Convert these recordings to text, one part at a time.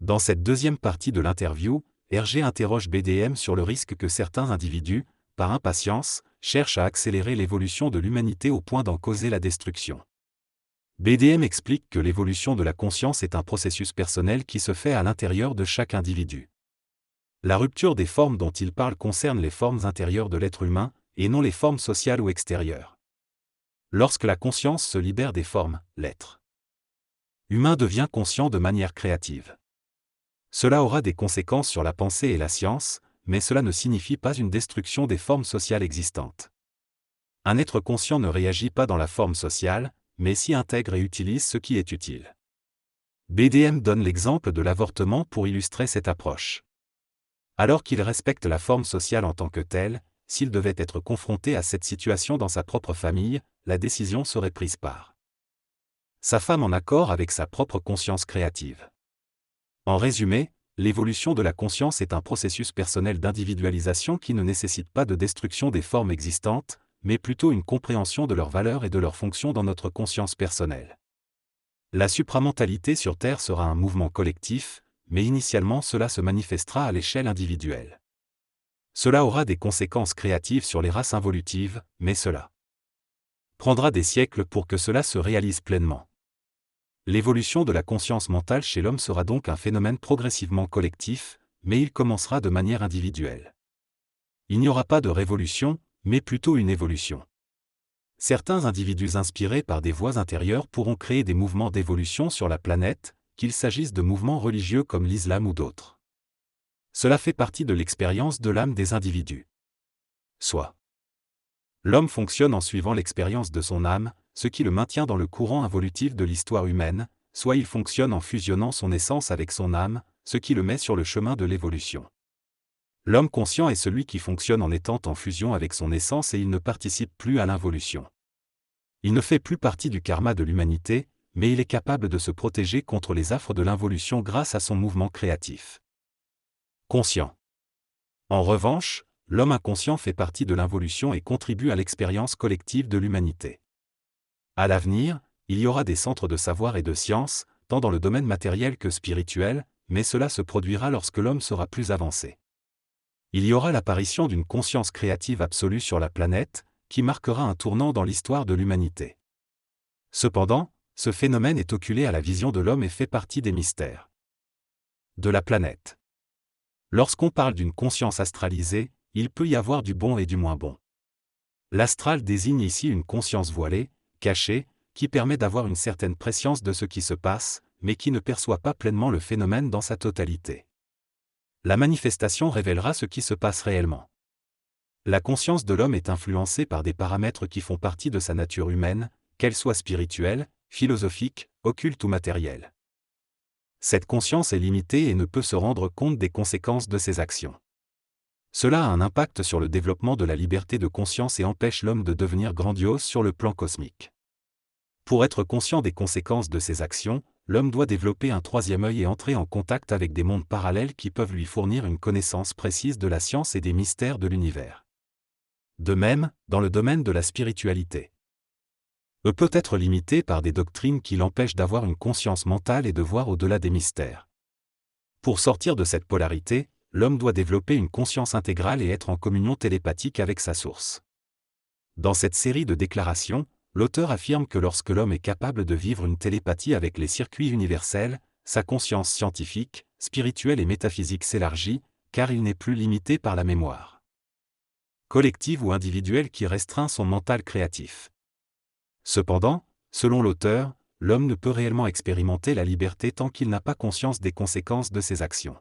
Dans cette deuxième partie de l'interview, Hergé interroge BDM sur le risque que certains individus, par impatience, cherchent à accélérer l'évolution de l'humanité au point d'en causer la destruction. BDM explique que l'évolution de la conscience est un processus personnel qui se fait à l'intérieur de chaque individu. La rupture des formes dont il parle concerne les formes intérieures de l'être humain, et non les formes sociales ou extérieures. Lorsque la conscience se libère des formes, l'être humain devient conscient de manière créative. Cela aura des conséquences sur la pensée et la science, mais cela ne signifie pas une destruction des formes sociales existantes. Un être conscient ne réagit pas dans la forme sociale, mais s'y intègre et utilise ce qui est utile. BDM donne l'exemple de l'avortement pour illustrer cette approche. Alors qu'il respecte la forme sociale en tant que telle, s'il devait être confronté à cette situation dans sa propre famille, la décision serait prise par sa femme en accord avec sa propre conscience créative. En résumé, l'évolution de la conscience est un processus personnel d'individualisation qui ne nécessite pas de destruction des formes existantes, mais plutôt une compréhension de leurs valeurs et de leurs fonctions dans notre conscience personnelle. La supramentalité sur Terre sera un mouvement collectif, mais initialement cela se manifestera à l'échelle individuelle. Cela aura des conséquences créatives sur les races involutives, mais cela prendra des siècles pour que cela se réalise pleinement. L'évolution de la conscience mentale chez l'homme sera donc un phénomène progressivement collectif, mais il commencera de manière individuelle. Il n'y aura pas de révolution, mais plutôt une évolution. Certains individus inspirés par des voies intérieures pourront créer des mouvements d'évolution sur la planète, qu'il s'agisse de mouvements religieux comme l'islam ou d'autres. Cela fait partie de l'expérience de l'âme des individus. Soit l'homme fonctionne en suivant l'expérience de son âme, ce qui le maintient dans le courant involutif de l'histoire humaine, soit il fonctionne en fusionnant son essence avec son âme, ce qui le met sur le chemin de l'évolution. L'homme conscient est celui qui fonctionne en étant en fusion avec son essence et il ne participe plus à l'involution. Il ne fait plus partie du karma de l'humanité, mais il est capable de se protéger contre les affres de l'involution grâce à son mouvement créatif. Conscient. En revanche, l'homme inconscient fait partie de l'involution et contribue à l'expérience collective de l'humanité. À l'avenir, il y aura des centres de savoir et de science, tant dans le domaine matériel que spirituel, mais cela se produira lorsque l'homme sera plus avancé. Il y aura l'apparition d'une conscience créative absolue sur la planète, qui marquera un tournant dans l'histoire de l'humanité. Cependant, ce phénomène est occulté à la vision de l'homme et fait partie des mystères de la planète. Lorsqu'on parle d'une conscience astralisée, il peut y avoir du bon et du moins bon. L'astral désigne ici une conscience voilée, cachée, qui permet d'avoir une certaine prescience de ce qui se passe, mais qui ne perçoit pas pleinement le phénomène dans sa totalité. La manifestation révélera ce qui se passe réellement. La conscience de l'homme est influencée par des paramètres qui font partie de sa nature humaine, qu'elle soit spirituelle, philosophique, occulte ou matérielle. Cette conscience est limitée et ne peut se rendre compte des conséquences de ses actions. Cela a un impact sur le développement de la liberté de conscience et empêche l'homme de devenir grandiose sur le plan cosmique. Pour être conscient des conséquences de ses actions, l'homme doit développer un troisième œil et entrer en contact avec des mondes parallèles qui peuvent lui fournir une connaissance précise de la science et des mystères de l'univers. De même, dans le domaine de la spiritualité, peut être limité par des doctrines qui l'empêchent d'avoir une conscience mentale et de voir au-delà des mystères. Pour sortir de cette polarité, l'homme doit développer une conscience intégrale et être en communion télépathique avec sa source. Dans cette série de déclarations, l'auteur affirme que lorsque l'homme est capable de vivre une télépathie avec les circuits universels, sa conscience scientifique, spirituelle et métaphysique s'élargit, car il n'est plus limité par la mémoire collective ou individuelle qui restreint son mental créatif. Cependant, selon l'auteur, l'homme ne peut réellement expérimenter la liberté tant qu'il n'a pas conscience des conséquences de ses actions.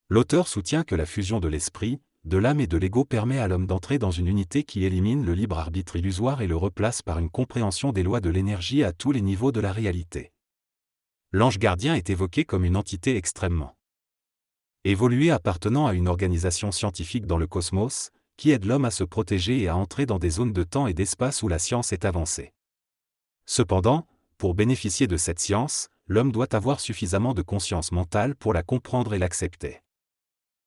L'auteur soutient que la fusion de l'esprit, de l'âme et de l'ego permet à l'homme d'entrer dans une unité qui élimine le libre arbitre illusoire et le replace par une compréhension des lois de l'énergie à tous les niveaux de la réalité. L'ange gardien est évoqué comme une entité extrêmement évoluée appartenant à une organisation scientifique dans le cosmos, qui aide l'homme à se protéger et à entrer dans des zones de temps et d'espace où la science est avancée. Cependant, pour bénéficier de cette science, l'homme doit avoir suffisamment de conscience mentale pour la comprendre et l'accepter.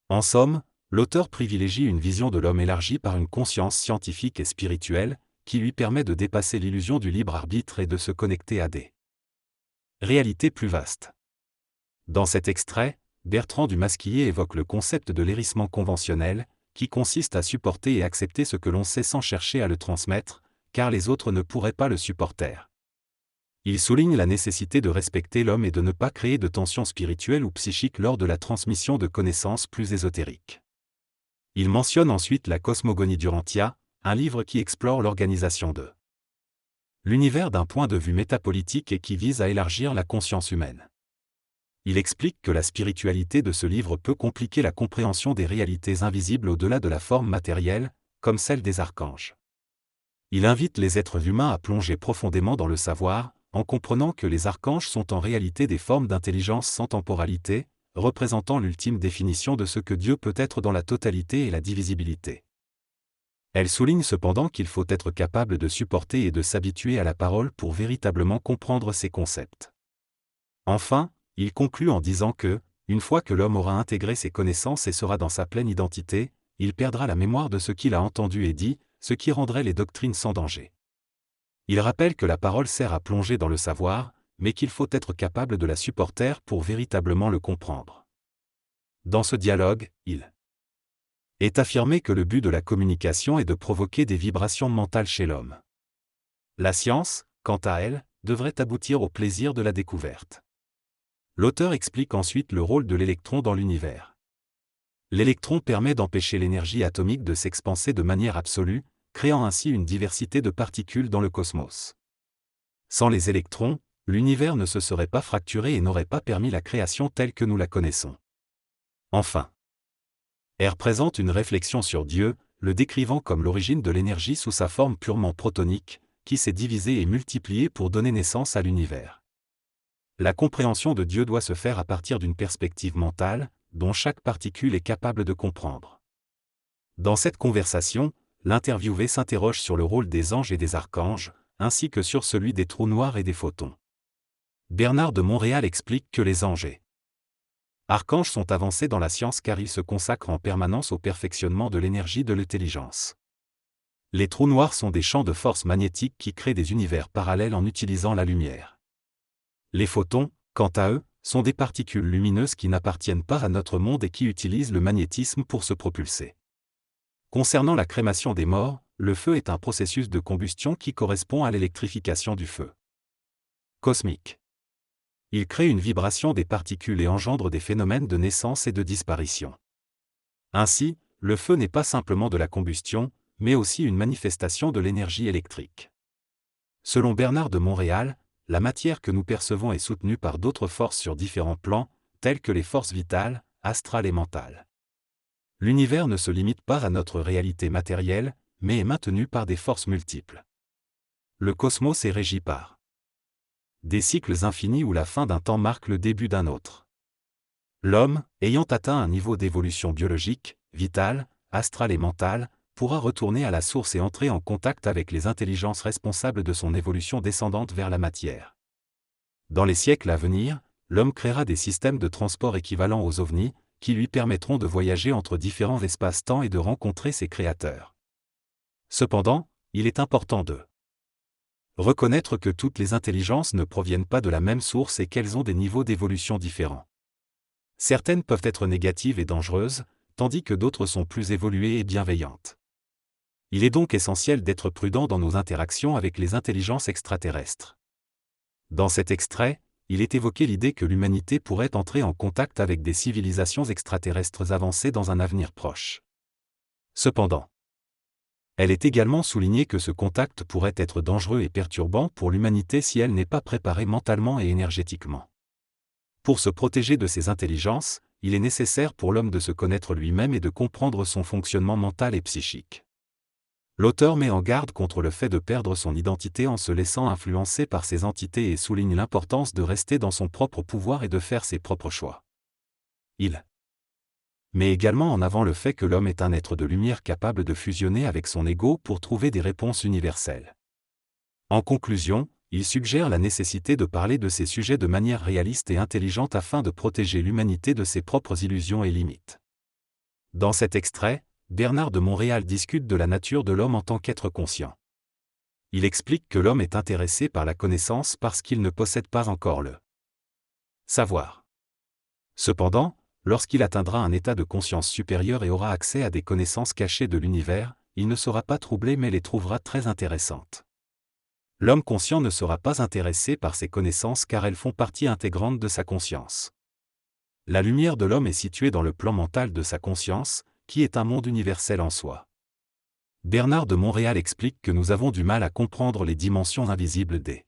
En somme, l'auteur privilégie une vision de l'homme élargie par une conscience scientifique et spirituelle, qui lui permet de dépasser l'illusion du libre arbitre et de se connecter à des réalités plus vastes. Dans cet extrait, Bertrand du Masquillier évoque le concept de l'hérissement conventionnel, qui consiste à supporter et accepter ce que l'on sait sans chercher à le transmettre, car les autres ne pourraient pas le supporter. Il souligne la nécessité de respecter l'homme et de ne pas créer de tensions spirituelles ou psychiques lors de la transmission de connaissances plus ésotériques. Il mentionne ensuite la cosmogonie d'Urantia, un livre qui explore l'organisation de l'univers d'un point de vue métapolitique et qui vise à élargir la conscience humaine. Il explique que la spiritualité de ce livre peut compliquer la compréhension des réalités invisibles au-delà de la forme matérielle, comme celle des archanges. Il invite les êtres humains à plonger profondément dans le savoir, en comprenant que les archanges sont en réalité des formes d'intelligence sans temporalité, représentant l'ultime définition de ce que Dieu peut être dans la totalité et la divisibilité. Elle souligne cependant qu'il faut être capable de supporter et de s'habituer à la parole pour véritablement comprendre ces concepts. Enfin, il conclut en disant que, une fois que l'homme aura intégré ses connaissances et sera dans sa pleine identité, il perdra la mémoire de ce qu'il a entendu et dit, ce qui rendrait les doctrines sans danger. Il rappelle que la parole sert à plonger dans le savoir, mais qu'il faut être capable de la supporter pour véritablement le comprendre. Dans ce dialogue, il est affirmé que le but de la communication est de provoquer des vibrations mentales chez l'homme. La science, quant à elle, devrait aboutir au plaisir de la découverte. L'auteur explique ensuite le rôle de l'électron dans l'univers. L'électron permet d'empêcher l'énergie atomique de s'expanser de manière absolue, créant ainsi une diversité de particules dans le cosmos. Sans les électrons, l'univers ne se serait pas fracturé et n'aurait pas permis la création telle que nous la connaissons. Enfin, R présente une réflexion sur Dieu, le décrivant comme l'origine de l'énergie sous sa forme purement protonique, qui s'est divisée et multipliée pour donner naissance à l'univers. La compréhension de Dieu doit se faire à partir d'une perspective mentale, dont chaque particule est capable de comprendre. Dans cette conversation, l'interviewé s'interroge sur le rôle des anges et des archanges, ainsi que sur celui des trous noirs et des photons. Bernard de Montréal explique que les anges et archanges sont avancés dans la science car ils se consacrent en permanence au perfectionnement de l'énergie de l'intelligence. Les trous noirs sont des champs de force magnétique qui créent des univers parallèles en utilisant la lumière. Les photons, quant à eux, sont des particules lumineuses qui n'appartiennent pas à notre monde et qui utilisent le magnétisme pour se propulser. Concernant la crémation des morts, le feu est un processus de combustion qui correspond à l'électrification du feu cosmique. Il crée une vibration des particules et engendre des phénomènes de naissance et de disparition. Ainsi, le feu n'est pas simplement de la combustion, mais aussi une manifestation de l'énergie électrique. Selon Bernard de Montréal, la matière que nous percevons est soutenue par d'autres forces sur différents plans, telles que les forces vitales, astrales et mentales. L'univers ne se limite pas à notre réalité matérielle, mais est maintenu par des forces multiples. Le cosmos est régi par des cycles infinis où la fin d'un temps marque le début d'un autre. L'homme, ayant atteint un niveau d'évolution biologique, vitale, astrale et mentale, pourra retourner à la source et entrer en contact avec les intelligences responsables de son évolution descendante vers la matière. Dans les siècles à venir, l'homme créera des systèmes de transport équivalents aux ovnis, qui lui permettront de voyager entre différents espaces-temps et de rencontrer ses créateurs. Cependant, il est important de reconnaître que toutes les intelligences ne proviennent pas de la même source et qu'elles ont des niveaux d'évolution différents. Certaines peuvent être négatives et dangereuses, tandis que d'autres sont plus évoluées et bienveillantes. Il est donc essentiel d'être prudent dans nos interactions avec les intelligences extraterrestres. Dans cet extrait, il est évoqué l'idée que l'humanité pourrait entrer en contact avec des civilisations extraterrestres avancées dans un avenir proche. Cependant, elle est également soulignée que ce contact pourrait être dangereux et perturbant pour l'humanité si elle n'est pas préparée mentalement et énergétiquement. Pour se protéger de ces intelligences, il est nécessaire pour l'homme de se connaître lui-même et de comprendre son fonctionnement mental et psychique. L'auteur met en garde contre le fait de perdre son identité en se laissant influencer par ces entités et souligne l'importance de rester dans son propre pouvoir et de faire ses propres choix. Il met également en avant le fait que l'homme est un être de lumière capable de fusionner avec son ego pour trouver des réponses universelles. En conclusion, il suggère la nécessité de parler de ces sujets de manière réaliste et intelligente afin de protéger l'humanité de ses propres illusions et limites. Dans cet extrait, Bernard de Montréal discute de la nature de l'homme en tant qu'être conscient. Il explique que l'homme est intéressé par la connaissance parce qu'il ne possède pas encore le savoir. Cependant, lorsqu'il atteindra un état de conscience supérieur et aura accès à des connaissances cachées de l'univers, il ne sera pas troublé mais les trouvera très intéressantes. L'homme conscient ne sera pas intéressé par ces connaissances car elles font partie intégrante de sa conscience. La lumière de l'homme est située dans le plan mental de sa conscience, qui est un monde universel en soi. Bernard de Montréal explique que nous avons du mal à comprendre les dimensions invisibles des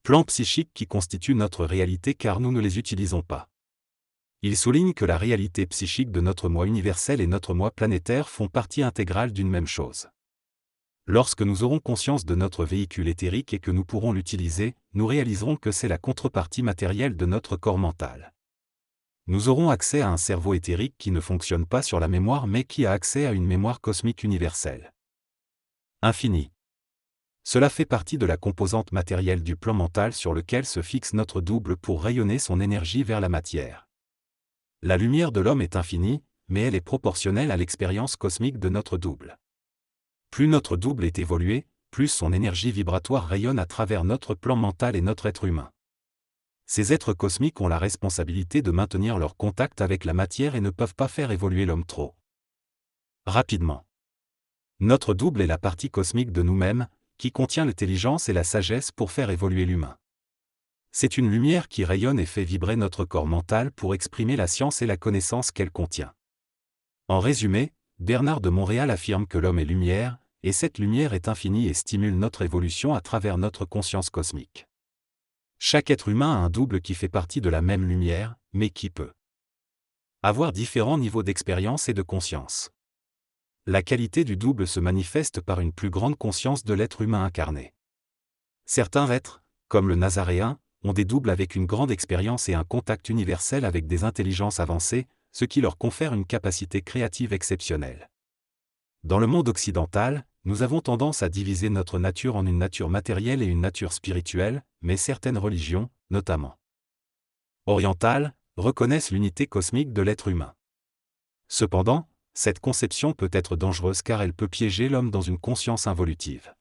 plans psychiques qui constituent notre réalité car nous ne les utilisons pas. Il souligne que la réalité psychique de notre moi universel et notre moi planétaire font partie intégrale d'une même chose. Lorsque nous aurons conscience de notre véhicule éthérique et que nous pourrons l'utiliser, nous réaliserons que c'est la contrepartie matérielle de notre corps mental. Nous aurons accès à un cerveau éthérique qui ne fonctionne pas sur la mémoire mais qui a accès à une mémoire cosmique universelle. Infinie. Cela fait partie de la composante matérielle du plan mental sur lequel se fixe notre double pour rayonner son énergie vers la matière. La lumière de l'homme est infinie, mais elle est proportionnelle à l'expérience cosmique de notre double. Plus notre double est évolué, plus son énergie vibratoire rayonne à travers notre plan mental et notre être humain. Ces êtres cosmiques ont la responsabilité de maintenir leur contact avec la matière et ne peuvent pas faire évoluer l'homme trop rapidement. Notre double est la partie cosmique de nous-mêmes, qui contient l'intelligence et la sagesse pour faire évoluer l'humain. C'est une lumière qui rayonne et fait vibrer notre corps mental pour exprimer la science et la connaissance qu'elle contient. En résumé, Bernard de Montréal affirme que l'homme est lumière, et cette lumière est infinie et stimule notre évolution à travers notre conscience cosmique. Chaque être humain a un double qui fait partie de la même lumière, mais qui peut avoir différents niveaux d'expérience et de conscience. La qualité du double se manifeste par une plus grande conscience de l'être humain incarné. Certains êtres, comme le Nazaréen, ont des doubles avec une grande expérience et un contact universel avec des intelligences avancées, ce qui leur confère une capacité créative exceptionnelle. Dans le monde occidental, nous avons tendance à diviser notre nature en une nature matérielle et une nature spirituelle, mais certaines religions, notamment orientales, reconnaissent l'unité cosmique de l'être humain. Cependant, cette conception peut être dangereuse car elle peut piéger l'homme dans une conscience involutive.